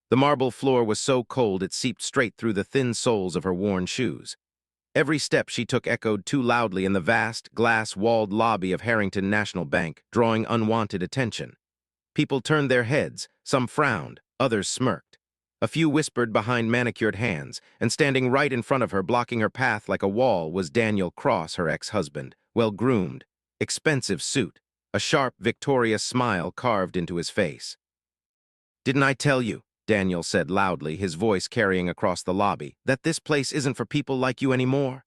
The marble floor was so cold it seeped straight through the thin soles of her worn shoes. Every step she took echoed too loudly in the vast, glass-walled lobby of Harrington National Bank, drawing unwanted attention. People turned their heads, some frowned, others smirked. A few whispered behind manicured hands, and standing right in front of her, blocking her path like a wall, was Daniel Cross, her ex-husband, well-groomed, expensive suit, a sharp, victorious smile carved into his face. "Didn't I tell you," Daniel said loudly, his voice carrying across the lobby, "that this place isn't for people like you anymore?"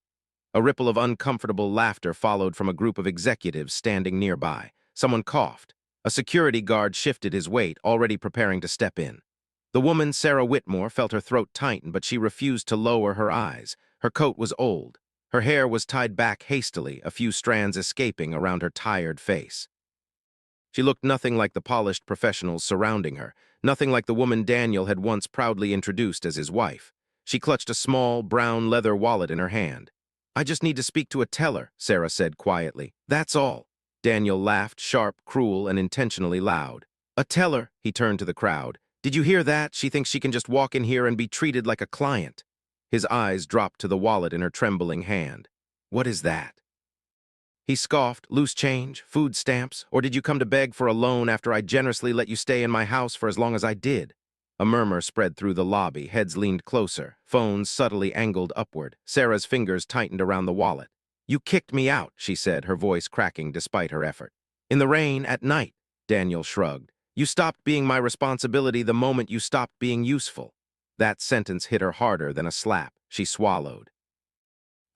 A ripple of uncomfortable laughter followed from a group of executives standing nearby. Someone coughed. A security guard shifted his weight, already preparing to step in. The woman, Sarah Whitmore, felt her throat tighten, but she refused to lower her eyes. Her coat was old. Her hair was tied back hastily, a few strands escaping around her tired face. She looked nothing like the polished professionals surrounding her, nothing like the woman Daniel had once proudly introduced as his wife. She clutched a small, brown leather wallet in her hand. "I just need to speak to a teller," Sarah said quietly. "That's all." Daniel laughed, sharp, cruel, and intentionally loud. "A teller," he turned to the crowd. "Did you hear that? She thinks she can just walk in here and be treated like a client." His eyes dropped to the wallet in her trembling hand. "What is that?" He scoffed. "Loose change? Food stamps? Or did you come to beg for a loan after I generously let you stay in my house for as long as I did?" A murmur spread through the lobby. Heads leaned closer, phones subtly angled upward. Sarah's fingers tightened around the wallet. "You kicked me out," she said, her voice cracking despite her effort. "In the rain, at night." Daniel shrugged. "You stopped being my responsibility the moment you stopped being useful." That sentence hit her harder than a slap. She swallowed.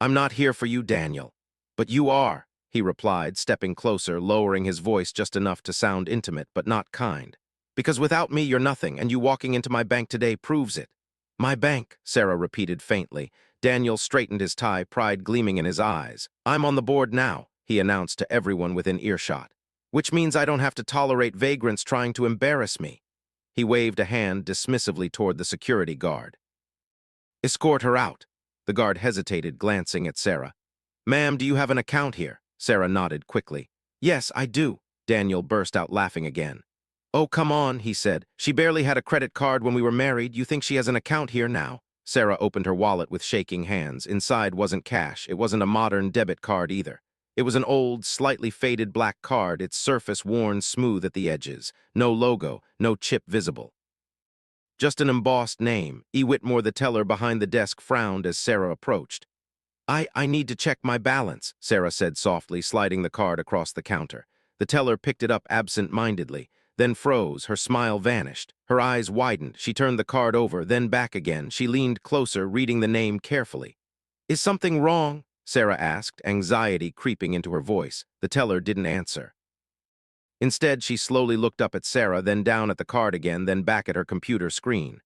"I'm not here for you, Daniel." "But you are," he replied, stepping closer, lowering his voice just enough to sound intimate but not kind. "Because without me, you're nothing, and you walking into my bank today proves it." "My bank," Sarah repeated faintly. Daniel straightened his tie, pride gleaming in his eyes. "I'm on the board now," he announced to everyone within earshot. "Which means I don't have to tolerate vagrants trying to embarrass me." He waved a hand dismissively toward the security guard. "Escort her out." The guard hesitated, glancing at Sarah. "Ma'am, do you have an account here?" Sarah nodded quickly. "Yes, I do." Daniel burst out laughing again. "Oh, come on," he said. "She barely had a credit card when we were married. You think she has an account here now?" Sarah opened her wallet with shaking hands. Inside wasn't cash. It wasn't a modern debit card either. It was an old, slightly faded black card, its surface worn smooth at the edges. No logo, no chip visible. Just an embossed name. E. Whitmore, the teller behind the desk, frowned as Sarah approached. I need to check my balance," Sarah said softly, sliding the card across the counter. The teller picked it up absent-mindedly, then froze. Her smile vanished. Her eyes widened. She turned the card over, then back again. She leaned closer, reading the name carefully. "Is something wrong?" Sarah asked, anxiety creeping into her voice. The teller didn't answer. Instead, she slowly looked up at Sarah, then down at the card again, then back at her computer screen.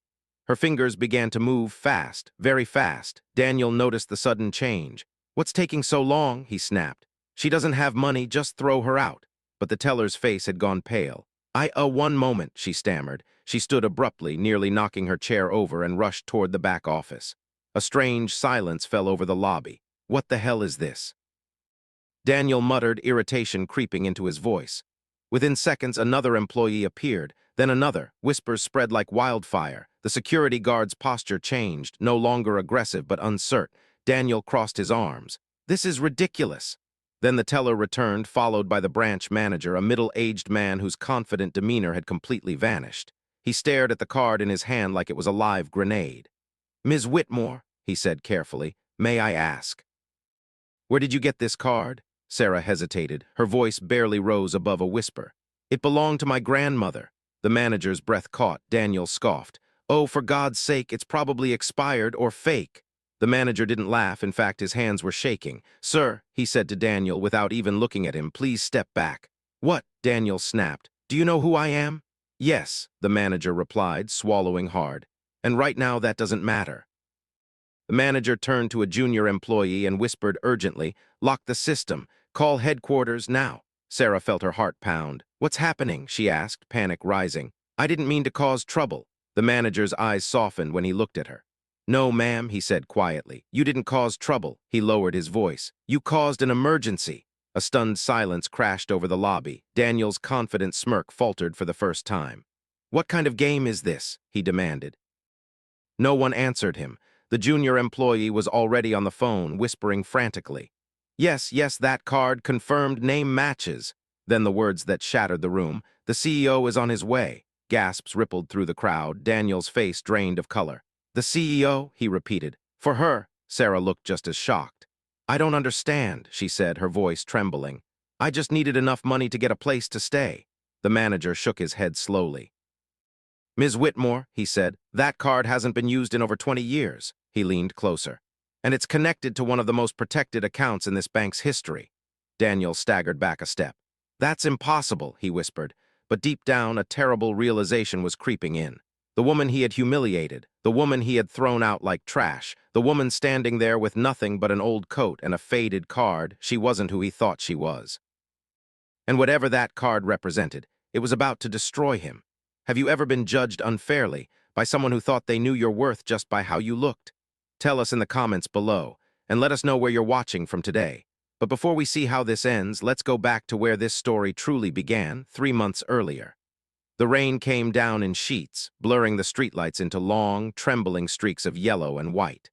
Her fingers began to move fast, very fast. Daniel noticed the sudden change. "What's taking so long?" he snapped. "She doesn't have money, just throw her out." But the teller's face had gone pale. One moment," she stammered. She stood abruptly, nearly knocking her chair over, and rushed toward the back office. A strange silence fell over the lobby. "What the hell is this?" Daniel muttered, irritation creeping into his voice. Within seconds, another employee appeared, then another. Whispers spread like wildfire. The security guard's posture changed, no longer aggressive but uncertain. Daniel crossed his arms. "This is ridiculous." Then the teller returned, followed by the branch manager, a middle-aged man whose confident demeanor had completely vanished. He stared at the card in his hand like it was a live grenade. "Ms. Whitmore," he said carefully, "may I ask?" "Where did you get this card?" Sarah hesitated. Her voice barely rose above a whisper. "It belonged to my grandmother." The manager's breath caught. Daniel scoffed. "Oh, for God's sake, it's probably expired or fake." The manager didn't laugh. In fact, his hands were shaking. "Sir," he said to Daniel without even looking at him, "please step back." "What?" Daniel snapped. "Do you know who I am?" "Yes," the manager replied, swallowing hard. "And right now that doesn't matter." The manager turned to a junior employee and whispered urgently, "Lock the system. Call headquarters now." Sarah felt her heart pound. "What's happening?" she asked, panic rising. "I didn't mean to cause trouble." The manager's eyes softened when he looked at her. "No, ma'am," he said quietly. "You didn't cause trouble." He lowered his voice. "You caused an emergency." A stunned silence crashed over the lobby. Daniel's confident smirk faltered for the first time. "What kind of game is this?" he demanded. No one answered him. The junior employee was already on the phone, whispering frantically. "Yes, yes, that card, confirmed, name matches." Then the words that shattered the room. "The CEO is on his way." Gasps rippled through the crowd. Daniel's face drained of color. "The CEO?" he repeated. "For her." Sarah looked just as shocked. "I don't understand," she said, her voice trembling. "I just needed enough money to get a place to stay." The manager shook his head slowly. "Ms. Whitmore," he said, "that card hasn't been used in over 20 years. He leaned closer. "And it's connected to one of the most protected accounts in this bank's history." Daniel staggered back a step. "That's impossible," he whispered, but deep down a terrible realization was creeping in. The woman he had humiliated, the woman he had thrown out like trash, the woman standing there with nothing but an old coat and a faded card, she wasn't who he thought she was. And whatever that card represented, it was about to destroy him. Have you ever been judged unfairly by someone who thought they knew your worth just by how you looked? Tell us in the comments below, and let us know where you're watching from today. But before we see how this ends, let's go back to where this story truly began, 3 months earlier. The rain came down in sheets, blurring the streetlights into long, trembling streaks of yellow and white.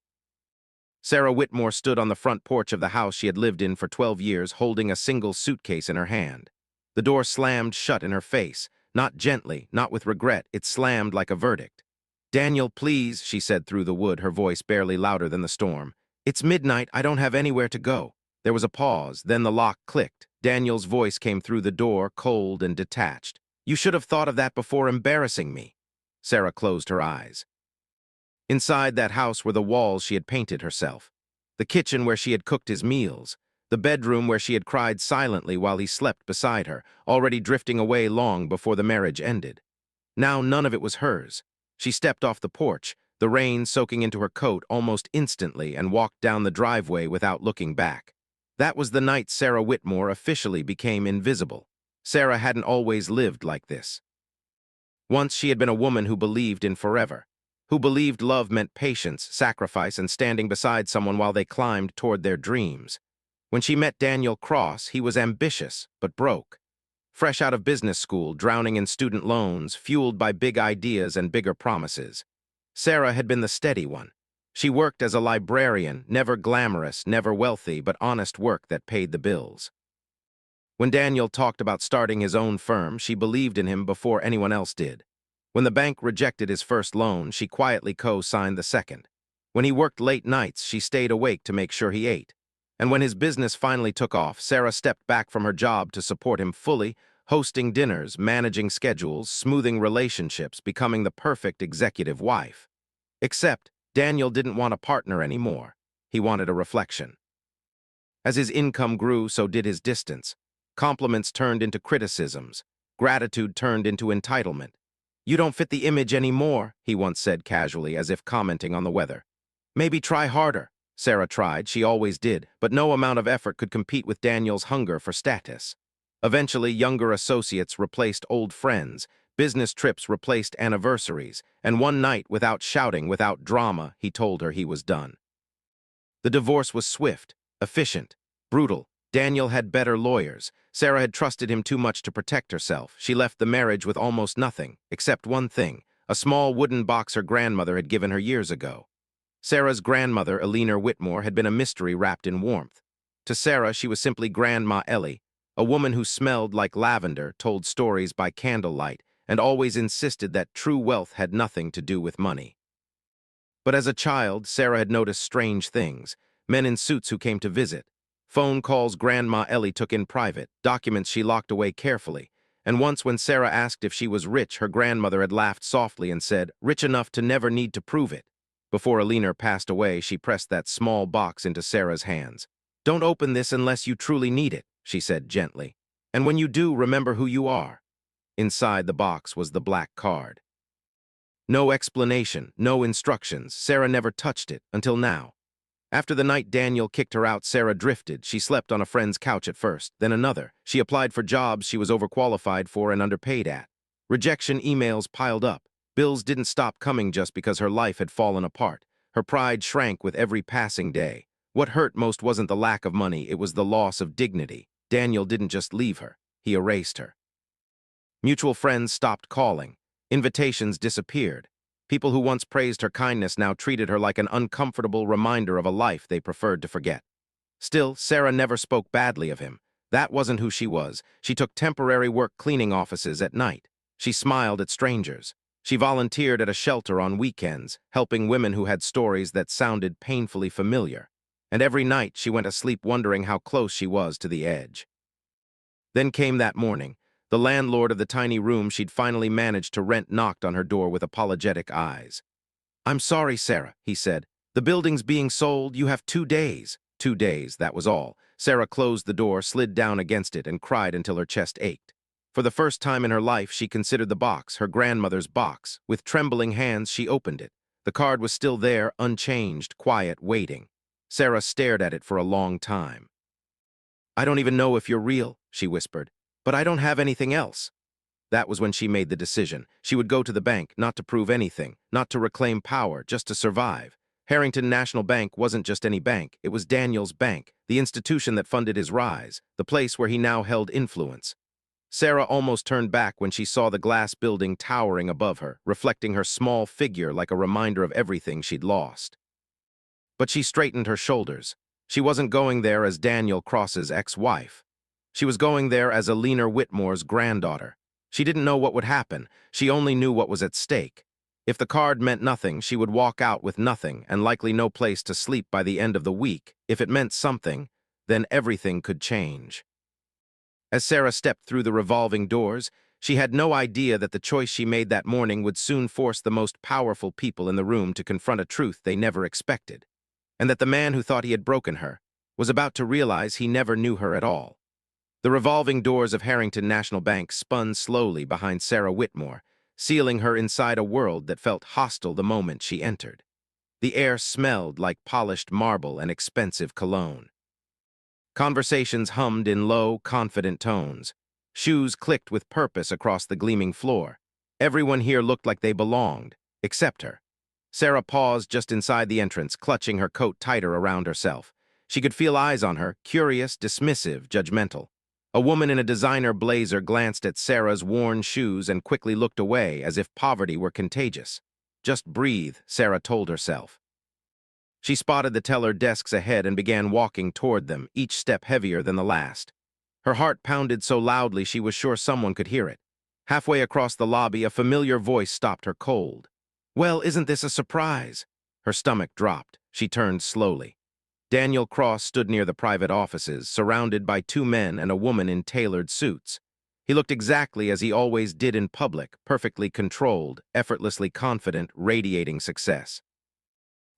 Sarah Whitmore stood on the front porch of the house she had lived in for 12 years, holding a single suitcase in her hand. The door slammed shut in her face, not gently, not with regret, it slammed like a verdict. "Daniel, please," she said through the wood, her voice barely louder than the storm. "It's midnight, I don't have anywhere to go." There was a pause, then the lock clicked. Daniel's voice came through the door, cold and detached. "You should have thought of that before embarrassing me." Sarah closed her eyes. Inside that house were the walls she had painted herself, the kitchen where she had cooked his meals, the bedroom where she had cried silently while he slept beside her, already drifting away long before the marriage ended. Now none of it was hers. She stepped off the porch, the rain soaking into her coat almost instantly, and walked down the driveway without looking back. That was the night Sarah Whitmore officially became invisible. Sarah hadn't always lived like this. Once she had been a woman who believed in forever, who believed love meant patience, sacrifice, and standing beside someone while they climbed toward their dreams. When she met Daniel Cross, he was ambitious, but broke. Fresh out of business school, drowning in student loans, fueled by big ideas and bigger promises. Sarah had been the steady one. She worked as a librarian, never glamorous, never wealthy, but honest work that paid the bills. When Daniel talked about starting his own firm, she believed in him before anyone else did. When the bank rejected his first loan, she quietly co-signed the second. When he worked late nights, she stayed awake to make sure he ate. And when his business finally took off, Sarah stepped back from her job to support him fully, hosting dinners, managing schedules, smoothing relationships, becoming the perfect executive wife. Except, Daniel didn't want a partner anymore. He wanted a reflection. As his income grew, so did his distance. Compliments turned into criticisms. Gratitude turned into entitlement. "You don't fit the image anymore," he once said casually, as if commenting on the weather. "Maybe try harder." Sarah tried, she always did, but no amount of effort could compete with Daniel's hunger for status. Eventually, younger associates replaced old friends, business trips replaced anniversaries, and one night, without shouting, without drama, he told her he was done. The divorce was swift, efficient, brutal. Daniel had better lawyers. Sarah had trusted him too much to protect herself. She left the marriage with almost nothing, except one thing, a small wooden box her grandmother had given her years ago. Sarah's grandmother, Eleanor Whitmore, had been a mystery wrapped in warmth. To Sarah, she was simply Grandma Ellie, a woman who smelled like lavender, told stories by candlelight, and always insisted that true wealth had nothing to do with money. But as a child, Sarah had noticed strange things: men in suits who came to visit, phone calls Grandma Ellie took in private, documents she locked away carefully, and once when Sarah asked if she was rich, her grandmother had laughed softly and said, "Rich enough to never need to prove it." Before Eleanor passed away, she pressed that small box into Sarah's hands. "Don't open this unless you truly need it," she said gently. "And when you do, remember who you are." Inside the box was the black card. No explanation, no instructions. Sarah never touched it, until now. After the night Daniel kicked her out, Sarah drifted. She slept on a friend's couch at first, then another. She applied for jobs she was overqualified for and underpaid at. Rejection emails piled up. Bills didn't stop coming just because her life had fallen apart. Her pride shrank with every passing day. What hurt most wasn't the lack of money, it was the loss of dignity. Daniel didn't just leave her, he erased her. Mutual friends stopped calling. Invitations disappeared. People who once praised her kindness now treated her like an uncomfortable reminder of a life they preferred to forget. Still, Sarah never spoke badly of him. That wasn't who she was. She took temporary work cleaning offices at night. She smiled at strangers. She volunteered at a shelter on weekends, helping women who had stories that sounded painfully familiar. And every night she went to sleep wondering how close she was to the edge. Then came that morning. The landlord of the tiny room she'd finally managed to rent knocked on her door with apologetic eyes. "I'm sorry, Sarah," he said. "The building's being sold. You have 2 days." 2 days, that was all. Sarah closed the door, slid down against it, and cried until her chest ached. For the first time in her life, she considered the box, her grandmother's box. With trembling hands, she opened it. The card was still there, unchanged, quiet, waiting. Sarah stared at it for a long time. "I don't even know if you're real," she whispered, "but I don't have anything else." That was when she made the decision. She would go to the bank, not to prove anything, not to reclaim power, just to survive. Harrington National Bank wasn't just any bank. It was Daniel's bank, the institution that funded his rise, the place where he now held influence. Sarah almost turned back when she saw the glass building towering above her, reflecting her small figure like a reminder of everything she'd lost. But she straightened her shoulders. She wasn't going there as Daniel Cross's ex-wife. She was going there as Alina Whitmore's granddaughter. She didn't know what would happen. She only knew what was at stake. If the card meant nothing, she would walk out with nothing and likely no place to sleep by the end of the week. If it meant something, then everything could change. As Sarah stepped through the revolving doors, she had no idea that the choice she made that morning would soon force the most powerful people in the room to confront a truth they never expected, and that the man who thought he had broken her was about to realize he never knew her at all. The revolving doors of Harrington National Bank spun slowly behind Sarah Whitmore, sealing her inside a world that felt hostile the moment she entered. The air smelled like polished marble and expensive cologne. Conversations hummed in low, confident tones. Shoes clicked with purpose across the gleaming floor. Everyone here looked like they belonged, except her. Sarah paused just inside the entrance, clutching her coat tighter around herself. She could feel eyes on her, curious, dismissive, judgmental. A woman in a designer blazer glanced at Sarah's worn shoes and quickly looked away as if poverty were contagious. Just breathe, Sarah told herself. She spotted the teller desks ahead and began walking toward them, each step heavier than the last. Her heart pounded so loudly she was sure someone could hear it. Halfway across the lobby, a familiar voice stopped her cold. "Well, isn't this a surprise?" Her stomach dropped. She turned slowly. Daniel Cross stood near the private offices, surrounded by 2 men and a woman in tailored suits. He looked exactly as he always did in public, perfectly controlled, effortlessly confident, radiating success.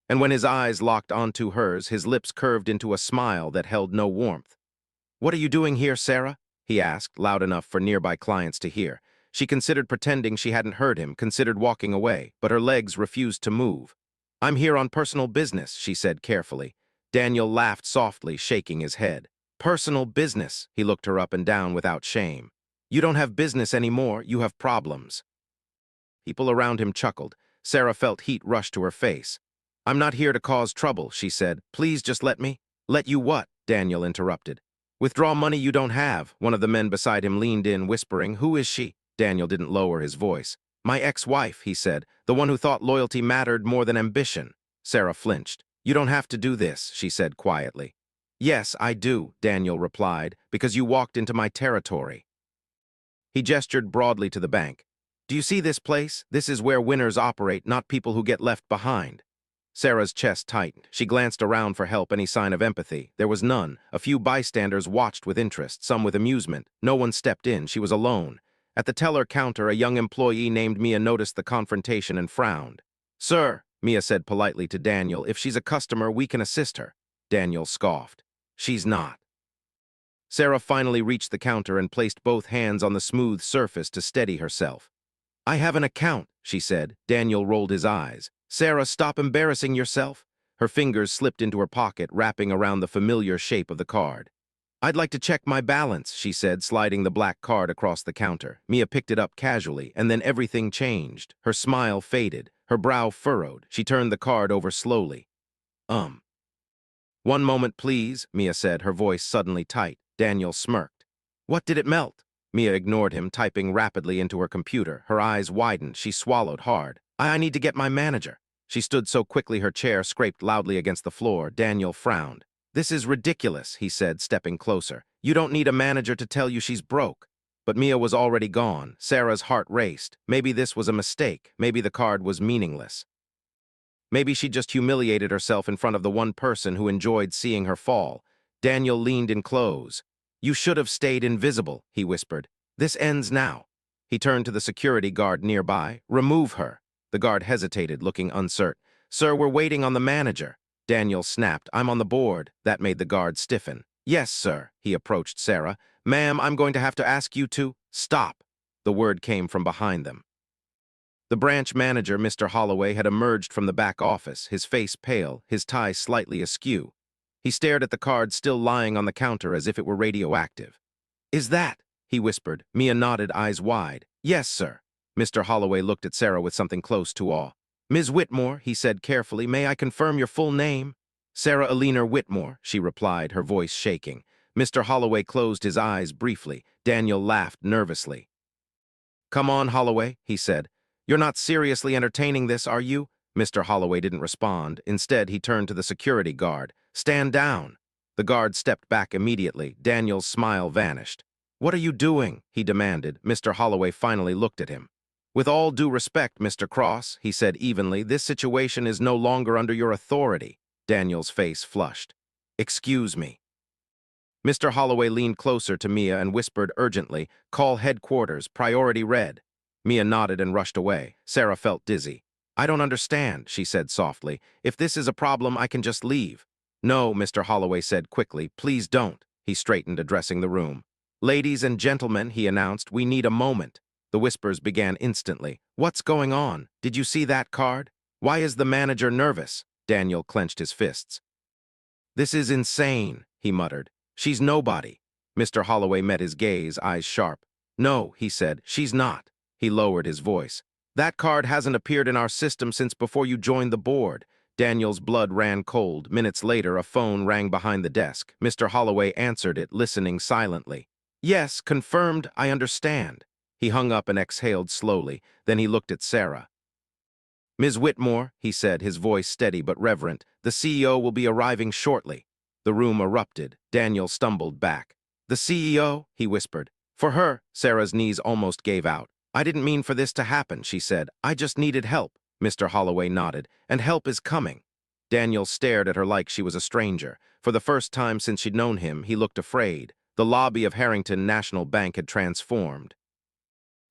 And when his eyes locked onto hers, his lips curved into a smile that held no warmth. "What are you doing here, Sarah?" he asked, loud enough for nearby clients to hear. She considered pretending she hadn't heard him, considered walking away, but her legs refused to move. "I'm here on personal business," she said carefully. Daniel laughed softly, shaking his head. "Personal business," he looked her up and down without shame. "You don't have business anymore, you have problems." People around him chuckled. Sarah felt heat rush to her face. "I'm not here to cause trouble," she said. "Please just let me." "Let you what?" Daniel interrupted. "Withdraw money you don't have." One of the men beside him leaned in, whispering, "Who is she?" Daniel didn't lower his voice. "My ex-wife," he said, "the one who thought loyalty mattered more than ambition." Sarah flinched. "You don't have to do this," she said quietly. "Yes, I do," Daniel replied, "because you walked into my territory." He gestured broadly to the bank. "Do you see this place? This is where winners operate, not people who get left behind." Sarah's chest tightened. She glanced around for help, any sign of empathy. There was none. A few bystanders watched with interest, some with amusement. No one stepped in. She was alone. At the teller counter, a young employee named Mia noticed the confrontation and frowned. "Sir," Mia said politely to Daniel, "if she's a customer, we can assist her." Daniel scoffed. "She's not." Sarah finally reached the counter and placed both hands on the smooth surface to steady herself. "I have an account," she said. Daniel rolled his eyes. "Sarah, stop embarrassing yourself." Her fingers slipped into her pocket, wrapping around the familiar shape of the card. "I'd like to check my balance," she said, sliding the black card across the counter. Mia picked it up casually, and then everything changed. Her smile faded. Her brow furrowed. She turned the card over slowly. "One moment, please," Mia said, her voice suddenly tight. Daniel smirked. "What did it melt?" Mia ignored him, typing rapidly into her computer. Her eyes widened. She swallowed hard. I need to get my manager. She stood so quickly her chair scraped loudly against the floor. Daniel frowned. This is ridiculous, he said, stepping closer. You don't need a manager to tell you she's broke. But Mia was already gone. Sarah's heart raced. Maybe this was a mistake. Maybe the card was meaningless. Maybe she just humiliated herself in front of the one person who enjoyed seeing her fall. Daniel leaned in close. You should have stayed invisible, he whispered. This ends now. He turned to the security guard nearby. Remove her. The guard hesitated, looking uncertain. Sir, we're waiting on the manager. Daniel snapped. I'm on the board. That made the guard stiffen. Yes, sir. He approached Sarah. Ma'am, I'm going to have to ask you to stop. The word came from behind them. The branch manager, Mr. Holloway, had emerged from the back office, his face pale, his tie slightly askew. He stared at the card still lying on the counter as if it were radioactive. Is that? He whispered. Mia nodded, eyes wide. Yes, sir. Mr. Holloway looked at Sarah with something close to awe. Ms. Whitmore, he said carefully, may I confirm your full name? Sarah Eleanor Whitmore, she replied, her voice shaking. Mr. Holloway closed his eyes briefly. Daniel laughed nervously. Come on, Holloway, he said. You're not seriously entertaining this, are you? Mr. Holloway didn't respond. Instead, he turned to the security guard. Stand down. The guard stepped back immediately. Daniel's smile vanished. What are you doing? He demanded. Mr. Holloway finally looked at him. With all due respect, Mr. Cross, he said evenly, this situation is no longer under your authority. Daniel's face flushed. Excuse me. Mr. Holloway leaned closer to Mia and whispered urgently, call headquarters, priority red. Mia nodded and rushed away. Sarah felt dizzy. I don't understand, she said softly. If this is a problem, I can just leave. No, Mr. Holloway said quickly. Please don't. He straightened, addressing the room. Ladies and gentlemen, he announced, we need a moment. The whispers began instantly. What's going on? Did you see that card? Why is the manager nervous? Daniel clenched his fists. This is insane, he muttered. She's nobody. Mr. Holloway met his gaze, eyes sharp. No, he said, she's not. He lowered his voice. That card hasn't appeared in our system since before you joined the board. Daniel's blood ran cold. Minutes later, a phone rang behind the desk. Mr. Holloway answered it, listening silently. Yes, confirmed, I understand. He hung up and exhaled slowly. Then he looked at Sarah. Ms. Whitmore, he said, his voice steady but reverent, the CEO will be arriving shortly. The room erupted. Daniel stumbled back. The CEO, he whispered. For her, Sarah's knees almost gave out. I didn't mean for this to happen, she said. I just needed help. Mr. Holloway nodded. And help is coming. Daniel stared at her like she was a stranger. For the first time since she'd known him, he looked afraid. The lobby of Harrington National Bank had transformed.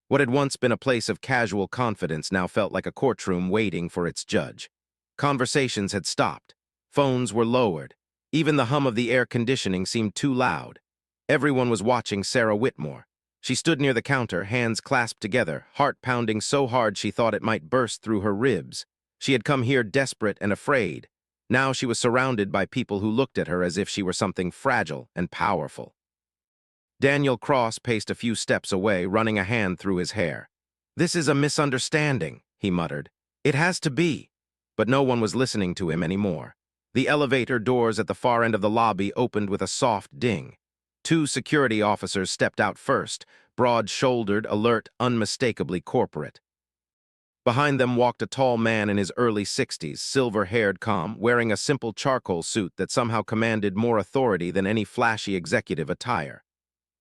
What had once been a place of casual confidence now felt like a courtroom waiting for its judge. Conversations had stopped. Phones were lowered. Even the hum of the air conditioning seemed too loud. Everyone was watching Sarah Whitmore. She stood near the counter, hands clasped together, heart pounding so hard she thought it might burst through her ribs. She had come here desperate and afraid. Now she was surrounded by people who looked at her as if she were something fragile and powerful. Daniel Cross paced a few steps away, running a hand through his hair. This is a misunderstanding, he muttered. It has to be. But no one was listening to him anymore. The elevator doors at the far end of the lobby opened with a soft ding. Two security officers stepped out first, broad-shouldered, alert, unmistakably corporate. Behind them walked a tall man in his early 60s, silver-haired, calm, wearing a simple charcoal suit that somehow commanded more authority than any flashy executive attire.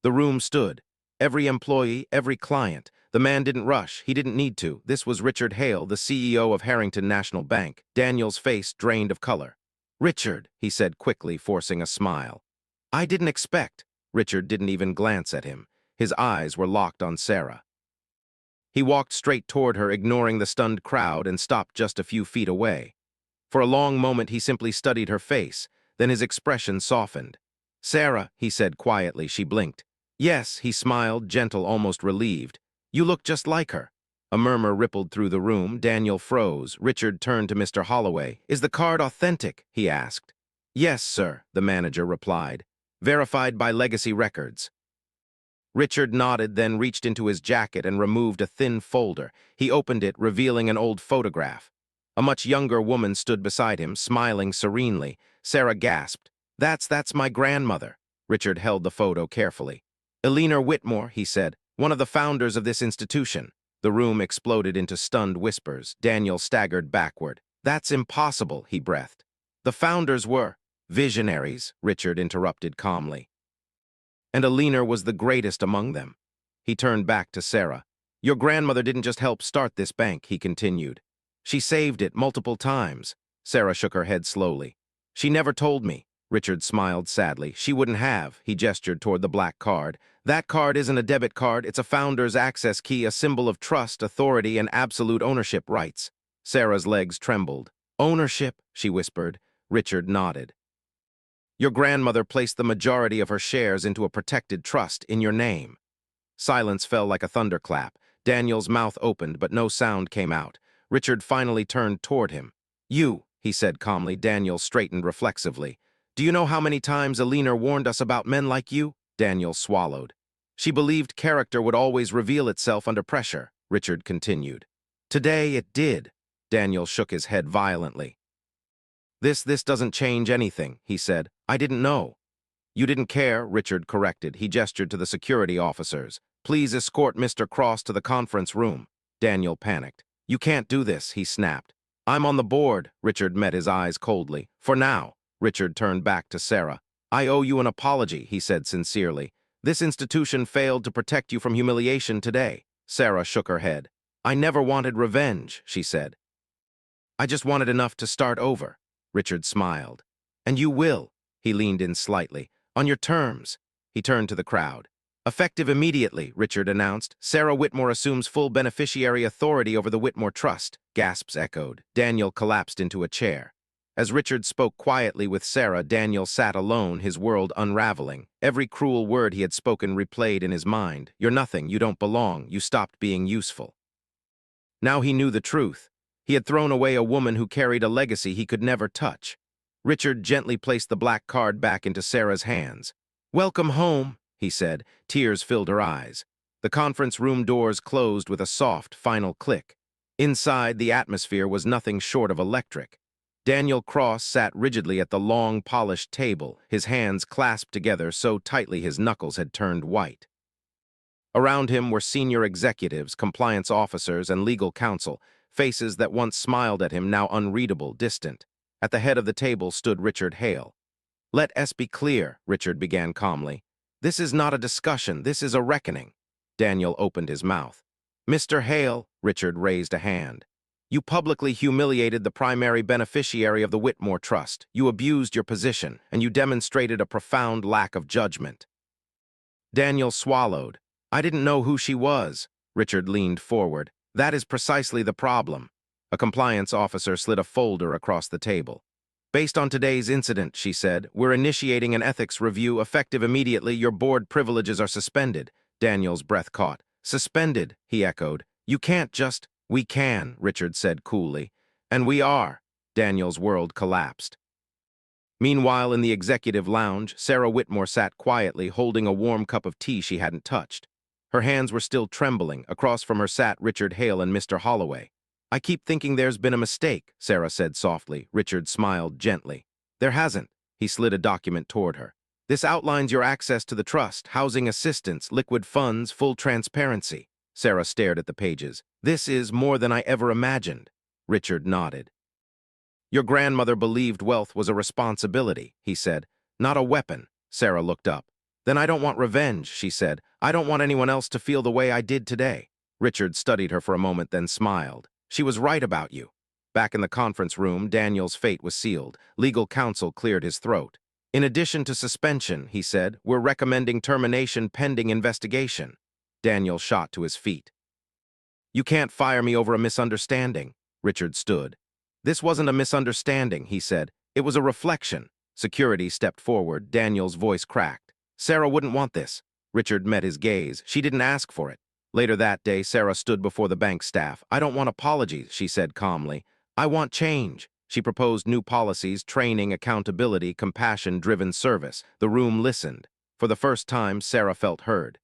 The room stood. Every employee, every client. The man didn't rush. He didn't need to. This was Richard Hale, the CEO of Harrington National Bank. Daniel's face drained of color. Richard, he said quickly, forcing a smile. I didn't expect. Richard didn't even glance at him. His eyes were locked on Sarah. He walked straight toward her, ignoring the stunned crowd, and stopped just a few feet away. For a long moment, he simply studied her face. Then his expression softened. Sarah, he said quietly. She blinked. Yes, he smiled, gentle, almost relieved. You look just like her. A murmur rippled through the room. Daniel froze. Richard turned to Mr. Holloway. Is the card authentic? He asked. Yes, sir, the manager replied. Verified by legacy records. Richard nodded, then reached into his jacket and removed a thin folder. He opened it, revealing an old photograph. A much younger woman stood beside him, smiling serenely. Sarah gasped. That's my grandmother. Richard held the photo carefully. Eleanor Whitmore, he said, one of the founders of this institution. The room exploded into stunned whispers. Daniel staggered backward. That's impossible, he breathed. The founders were visionaries, Richard interrupted calmly. And Eleanor was the greatest among them. He turned back to Sarah. Your grandmother didn't just help start this bank, he continued. She saved it multiple times. Sarah shook her head slowly. She never told me. Richard smiled sadly. She wouldn't have, he gestured toward the black card. That card isn't a debit card, it's a founder's access key, a symbol of trust, authority, and absolute ownership rights. Sarah's legs trembled. Ownership, she whispered. Richard nodded. Your grandmother placed the majority of her shares into a protected trust in your name. Silence fell like a thunderclap. Daniel's mouth opened, but no sound came out. Richard finally turned toward him. You, he said calmly. Daniel straightened reflexively. Do you know how many times Eleanor warned us about men like you? Daniel swallowed. She believed character would always reveal itself under pressure, Richard continued. Today it did. Daniel shook his head violently. This doesn't change anything, he said. I didn't know. You didn't care, Richard corrected. He gestured to the security officers. Please escort Mr. Cross to the conference room. Daniel panicked. You can't do this, he snapped. I'm on the board, Richard met his eyes coldly. For now. Richard turned back to Sarah. I owe you an apology, he said sincerely. This institution failed to protect you from humiliation today. Sarah shook her head. I never wanted revenge, she said. I just wanted enough to start over. Richard smiled. And you will. He leaned in slightly. On your terms. He turned to the crowd. Effective immediately, Richard announced. Sarah Whitmore assumes full beneficiary authority over the Whitmore Trust. Gasps echoed. Daniel collapsed into a chair. As Richard spoke quietly with Sarah, Daniel sat alone, his world unraveling. Every cruel word he had spoken replayed in his mind. You're nothing, you don't belong, you stopped being useful. Now he knew the truth. He had thrown away a woman who carried a legacy he could never touch. Richard gently placed the black card back into Sarah's hands. Welcome home, he said. Tears filled her eyes. The conference room doors closed with a soft, final click. Inside, the atmosphere was nothing short of electric. Daniel Cross sat rigidly at the long, polished table, his hands clasped together so tightly his knuckles had turned white. Around him were senior executives, compliance officers, and legal counsel, faces that once smiled at him, now unreadable, distant. At the head of the table stood Richard Hale. Let us be clear, Richard began calmly. This is not a discussion, this is a reckoning. Daniel opened his mouth. Mr. Hale, Richard raised a hand. You publicly humiliated the primary beneficiary of the Whitmore Trust. You abused your position, and you demonstrated a profound lack of judgment. Daniel swallowed. I didn't know who she was. Richard leaned forward. That is precisely the problem. A compliance officer slid a folder across the table. Based on today's incident, she said, we're initiating an ethics review effective immediately. Your board privileges are suspended. Daniel's breath caught. Suspended, he echoed. You can't just... We can, Richard said coolly. And we are. Daniel's world collapsed. Meanwhile, in the executive lounge, Sarah Whitmore sat quietly, holding a warm cup of tea she hadn't touched. Her hands were still trembling. Across from her sat Richard Hale and Mr. Holloway. I keep thinking there's been a mistake, Sarah said softly. Richard smiled gently. There hasn't. He slid a document toward her. This outlines your access to the trust, housing assistance, liquid funds, full transparency. Sarah stared at the pages. This is more than I ever imagined. Richard nodded. Your grandmother believed wealth was a responsibility, he said, not a weapon. Sarah looked up. Then I don't want revenge, she said. I don't want anyone else to feel the way I did today. Richard studied her for a moment, then smiled. She was right about you. Back in the conference room, Daniel's fate was sealed. Legal counsel cleared his throat. In addition to suspension, he said, we're recommending termination pending investigation. Daniel shot to his feet. You can't fire me over a misunderstanding. Richard stood. This wasn't a misunderstanding, he said. It was a reflection. Security stepped forward. Daniel's voice cracked. Sarah wouldn't want this. Richard met his gaze. She didn't ask for it. Later that day, Sarah stood before the bank staff. I don't want apologies, she said calmly. I want change. She proposed new policies, training, accountability, compassion-driven service. The room listened. For the first time, Sarah felt heard.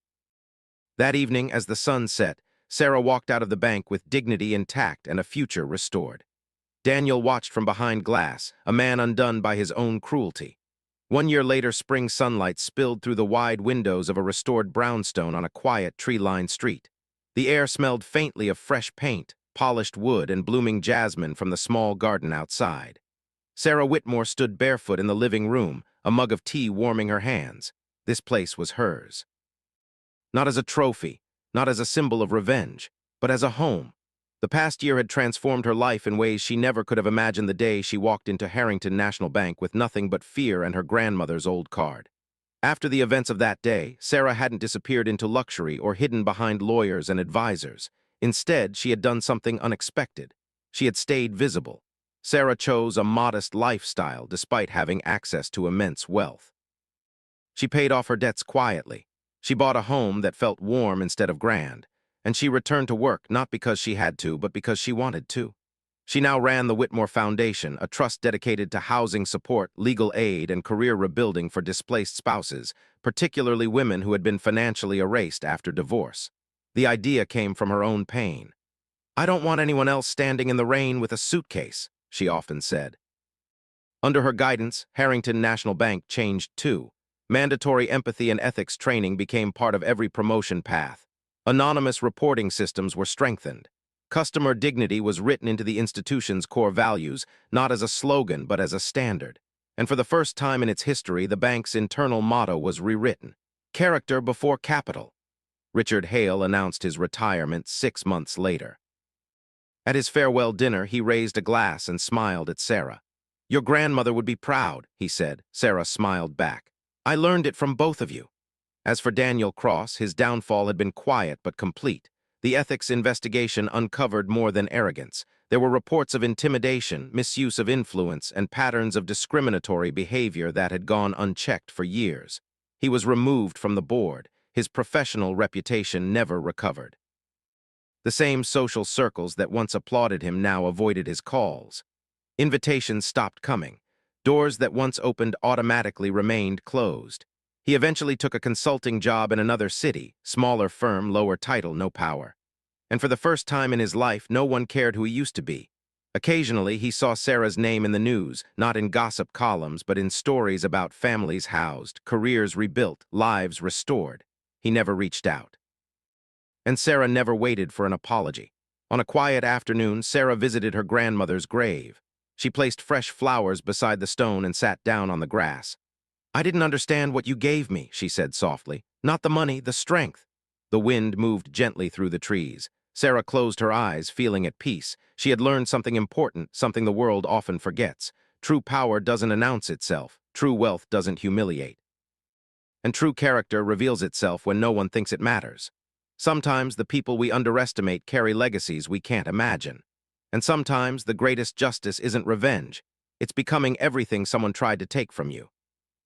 That evening, as the sun set, Sarah walked out of the bank with dignity intact and a future restored. Daniel watched from behind glass, a man undone by his own cruelty. 1 year later, spring sunlight spilled through the wide windows of a restored brownstone on a quiet, tree-lined street. The air smelled faintly of fresh paint, polished wood, and blooming jasmine from the small garden outside. Sarah Whitmore stood barefoot in the living room, a mug of tea warming her hands. This place was hers. Not as a trophy, not as a symbol of revenge, but as a home. The past year had transformed her life in ways she never could have imagined the day she walked into Harrington National Bank with nothing but fear and her grandmother's old card. After the events of that day, Sarah hadn't disappeared into luxury or hidden behind lawyers and advisors. Instead, she had done something unexpected. She had stayed visible. Sarah chose a modest lifestyle despite having access to immense wealth. She paid off her debts quietly. She bought a home that felt warm instead of grand. And she returned to work not because she had to, but because she wanted to. She now ran the Whitmore Foundation, a trust dedicated to housing support, legal aid, and career rebuilding for displaced spouses, particularly women who had been financially erased after divorce. The idea came from her own pain. "I don't want anyone else standing in the rain with a suitcase," she often said. Under her guidance, Harrington National Bank changed too. Mandatory empathy and ethics training became part of every promotion path. Anonymous reporting systems were strengthened. Customer dignity was written into the institution's core values, not as a slogan but as a standard. And for the first time in its history, the bank's internal motto was rewritten: character before capital. Richard Hale announced his retirement 6 months later. At his farewell dinner, he raised a glass and smiled at Sarah. "Your grandmother would be proud," he said. Sarah smiled back. "I learned it from both of you." As for Daniel Cross, his downfall had been quiet but complete. The ethics investigation uncovered more than arrogance. There were reports of intimidation, misuse of influence, and patterns of discriminatory behavior that had gone unchecked for years. He was removed from the board. His professional reputation never recovered. The same social circles that once applauded him now avoided his calls. Invitations stopped coming. Doors that once opened automatically remained closed. He eventually took a consulting job in another city, smaller firm, lower title, no power. And for the first time in his life, no one cared who he used to be. Occasionally, he saw Sarah's name in the news, not in gossip columns, but in stories about families housed, careers rebuilt, lives restored. He never reached out. And Sarah never waited for an apology. On a quiet afternoon, Sarah visited her grandmother's grave. She placed fresh flowers beside the stone and sat down on the grass. "I didn't understand what you gave me," she said softly. "Not the money, the strength." The wind moved gently through the trees. Sarah closed her eyes, feeling at peace. She had learned something important, something the world often forgets. True power doesn't announce itself. True wealth doesn't humiliate. And true character reveals itself when no one thinks it matters. Sometimes the people we underestimate carry legacies we can't imagine. And sometimes the greatest justice isn't revenge. It's becoming everything someone tried to take from you.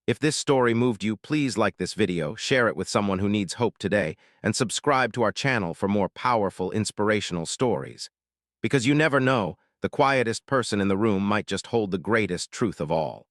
If this story moved you, please like this video, share it with someone who needs hope today, and subscribe to our channel for more powerful, inspirational stories. Because you never know, the quietest person in the room might just hold the greatest truth of all.